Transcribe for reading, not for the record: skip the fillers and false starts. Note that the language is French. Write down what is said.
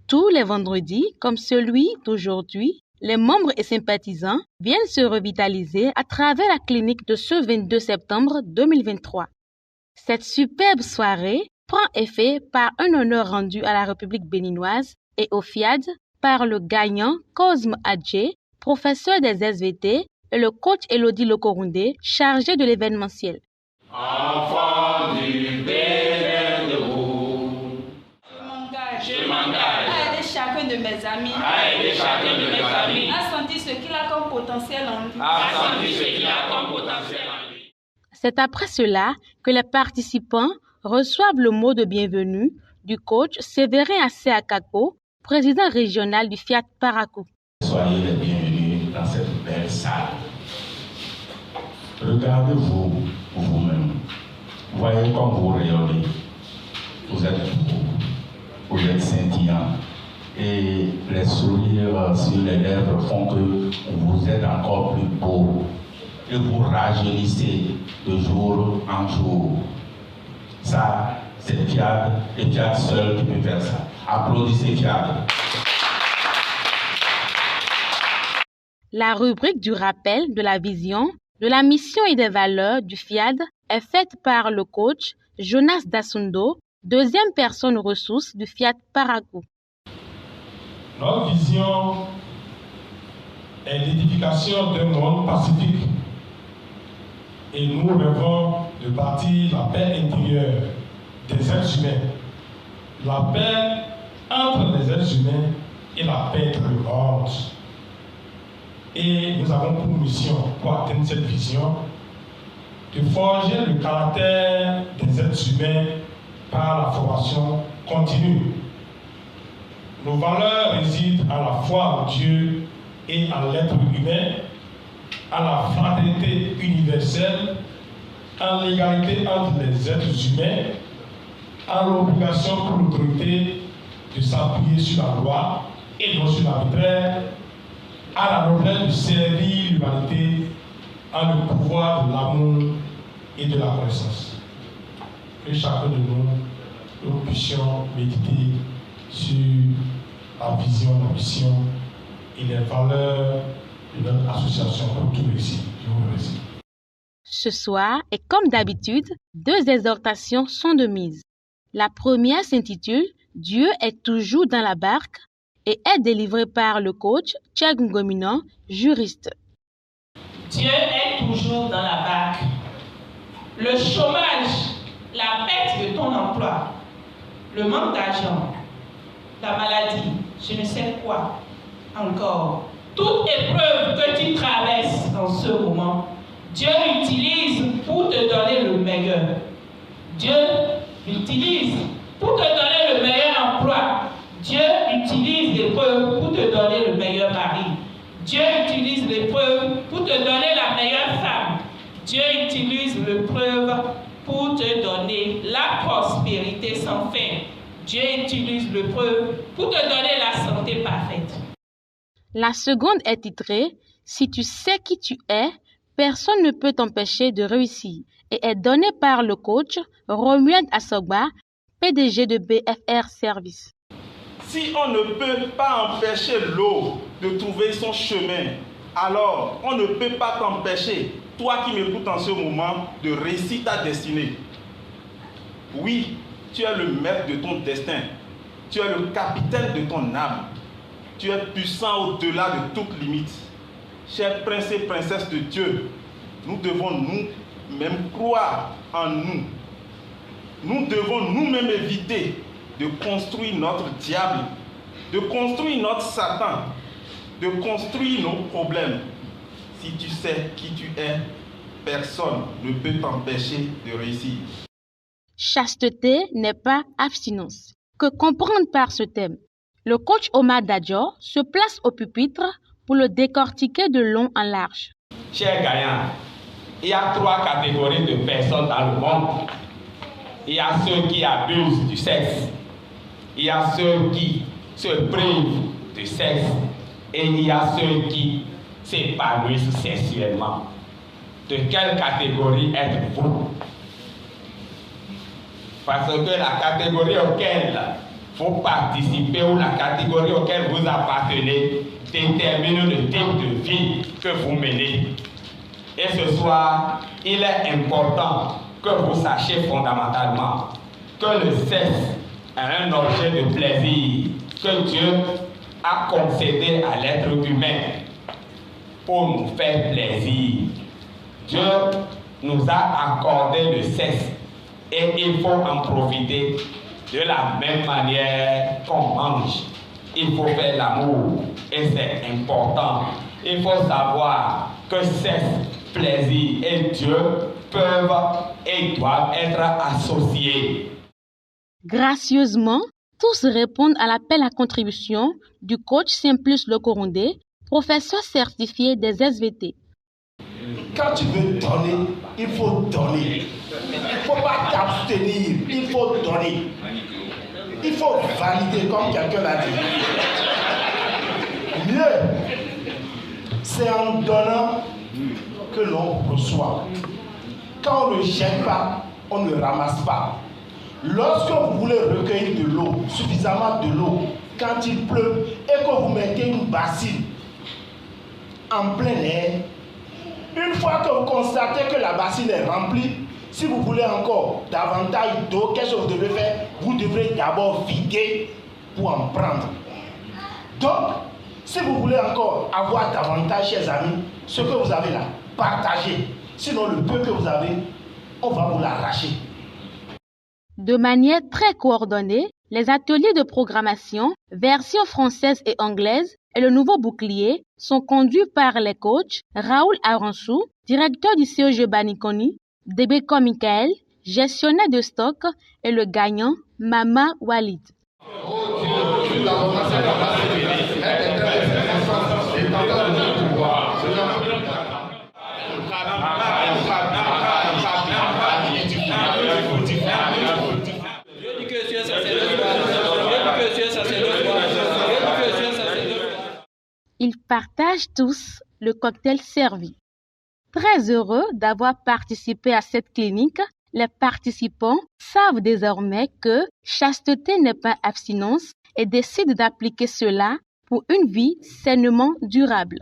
Tous les vendredis, comme celui d'aujourd'hui, les membres et sympathisants viennent se revitaliser à travers la clinique de ce 22 septembre 2023. Cette superbe soirée prend effet par un honneur rendu à la République béninoise et au FIAD par le gagnant Cosme Adjé, professeur des SVT, et le coach Elodie Lokorundé, chargé de l'événementiel. Enfant du Bénin de vous, je m'engage à aider chacun de mes amis à sentir ce qu'il a comme potentiel en lui. C'est après cela que les participants reçoivent le mot de bienvenue du coach Séverin Assé-Akako, président régional du Fiat Parakou. Soyez les bienvenus dans cette belle salle. Regardez-vous vous-même. Voyez comme vous rayonnez. Vous êtes beau, vous êtes scintillant. Et les sourires sur les lèvres font que vous êtes encore plus beau. Et vous rajeunissez de jour en jour. Ça, c'est Fiat et Fiat seul qui peut faire ça. Applaudissez Fiat. La rubrique du rappel de la vision, de la mission et des valeurs du FIAD est faite par le coach Jonas Dasundo, deuxième personne ressource du Fiat Parakou. Notre vision est l'édification d'un monde pacifique et nous rêvons de bâtir la paix intérieure des êtres humains, la paix entre les êtres humains et la paix dans le monde. Et nous avons pour mission, pour atteindre cette vision, de forger le caractère des êtres humains par la formation continue. Nos valeurs résident à la fois en Dieu et en l'être humain, à la fraternité universelle, en l'égalité entre les êtres humains, à l'obligation pour l'autorité de s'appuyer sur la loi et non sur l'arbitraire, à la noblesse de servir l'humanité en le pouvoir de l'amour et de la connaissance. Que chacun de nous puissions méditer sur la vision, la mission et les valeurs de notre association pour tout réussir. Je vous remercie. Ce soir, et comme d'habitude, deux exhortations sont de mise. La première s'intitule « Dieu est toujours dans la barque » et est délivrée par le coach Tchèque Ngominon, juriste. Dieu est toujours dans la barque. Le chômage, la perte de ton emploi, le manque d'argent, la maladie, je ne sais quoi encore. Toute épreuve que tu traverses en ce moment, Dieu l'utilise pour te donner le meilleur. Dieu l'utilise pour te donner le meilleur emploi. Dieu utilise l'épreuve pour te donner le meilleur mari. Dieu utilise l'épreuve pour te donner la meilleure femme. Dieu utilise l'épreuve pour te donner la prospérité sans fin. Dieu utilise l'épreuve pour te donner la santé parfaite. La seconde est titrée « Si tu sais qui tu es, personne ne peut t'empêcher de réussir » et est donnée par le coach Romuald Assogba, PDG de BFR Service. Si on ne peut pas empêcher l'eau de trouver son chemin, alors on ne peut pas t'empêcher, toi qui m'écoutes en ce moment, de réussir ta destinée. Oui, tu es le maître de ton destin. Tu es le capitaine de ton âme. Tu es puissant au-delà de toute limite. Chers princes et princesses de Dieu, nous devons nous-mêmes croire en nous. Nous devons nous-mêmes éviter de construire notre diable, de construire notre Satan, de construire nos problèmes. Si tu sais qui tu es, personne ne peut t'empêcher de réussir. Chasteté n'est pas abstinence. Que comprendre par ce thème? Le coach Omar Dadjo se place au pupitre pour le décortiquer de long en large. Chers gagnants, il y a 3 catégories de personnes dans le monde. Il y a ceux qui abusent du sexe. Il y a ceux qui se privent du sexe. Et il y a ceux qui s'épanouissent sexuellement. De quelle catégorie êtes-vous? Parce que la catégorie auquel vous participez ou la catégorie auquel vous appartenez détermine le type de vie que vous menez. Et ce soir, il est important que vous sachiez fondamentalement que le sexe est un objet de plaisir que Dieu a concédé à l'être humain pour nous faire plaisir. Dieu nous a accordé le sexe et il faut en profiter de la même manière qu'on mange. Il faut faire l'amour et c'est important. Il faut savoir que sexe, plaisir et Dieu peuvent et doivent être associés. Gracieusement, tous répondent à l'appel à contribution du coach Simplus Lokorondé, professeur certifié des SVT. Quand tu veux donner, il faut donner. Il ne faut pas t'abstenir, il faut donner. Il faut valider, comme quelqu'un l'a dit. Mieux, c'est en donnant que l'on reçoit. Quand on ne jette pas, on ne ramasse pas. Lorsque vous voulez recueillir de l'eau, suffisamment de l'eau, quand il pleut, et que vous mettez une bassine en plein air, une fois que vous constatez que la bassine est remplie, si vous voulez encore davantage d'eau, qu'est-ce que vous devez faire? Vous devrez d'abord vider pour en prendre. Donc, si vous voulez encore avoir davantage, chers amis, ce que vous avez là, partagez. Sinon, le peu que vous avez, on va vous l'arracher. De manière très coordonnée, les ateliers de programmation, version française et anglaise, et le nouveau bouclier sont conduits par les coachs Raoul Aransou, directeur du CEG Banikoni, Debeko Michael, gestionnaire de stock, et le gagnant, Mama Walid. Ils partagent tous le cocktail servi. Très heureux d'avoir participé à cette clinique, les participants savent désormais que chasteté n'est pas abstinence et décident d'appliquer cela pour une vie sainement durable.